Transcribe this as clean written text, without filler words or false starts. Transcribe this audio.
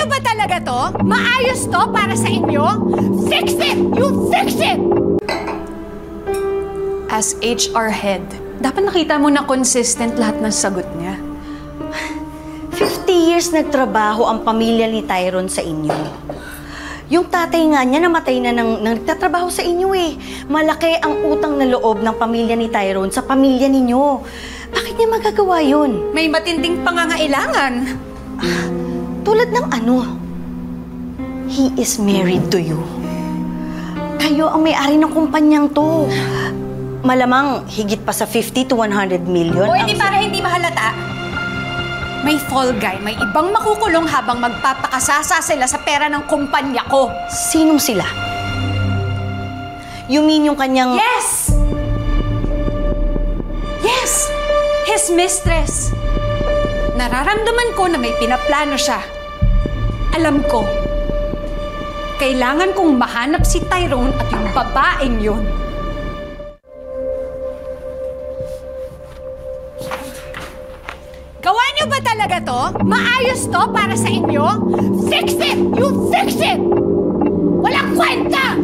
niyo ba talaga to? Maayos to para sa inyo? Fix it! You fix it! As HR head, dapat nakita mo na consistent lahat ng sagot niya. 50 years nagtrabaho ang pamilya ni Tyrone sa inyo. Yung tatay nga niya namatay na nang nagtatrabaho sa inyo eh. Malaki ang utang na loob ng pamilya ni Tyrone sa pamilya ninyo. Bakit niya magagawa yun? May matinding pangangailangan. Tulad ng ano? He is married to you. Kayo ang may-ari ng kumpanyang to. Malamang higit pa sa 50 to 100 million. O, hindi para hindi mahalata. May fall guy, may ibang makukulong habang magpapakasasa sila sa pera ng kumpanya ko. Sinong sila? You mean yung kanyang... Yes! Yes! His mistress. Nararamdaman ko na may pinaplano siya. Alam ko, kailangan kong mahanap si Tyrone at yung babaeng yun. Gawa niyo ba talaga to? Maayos to para sa inyo? Fix it! You fix it! Walang kwenta!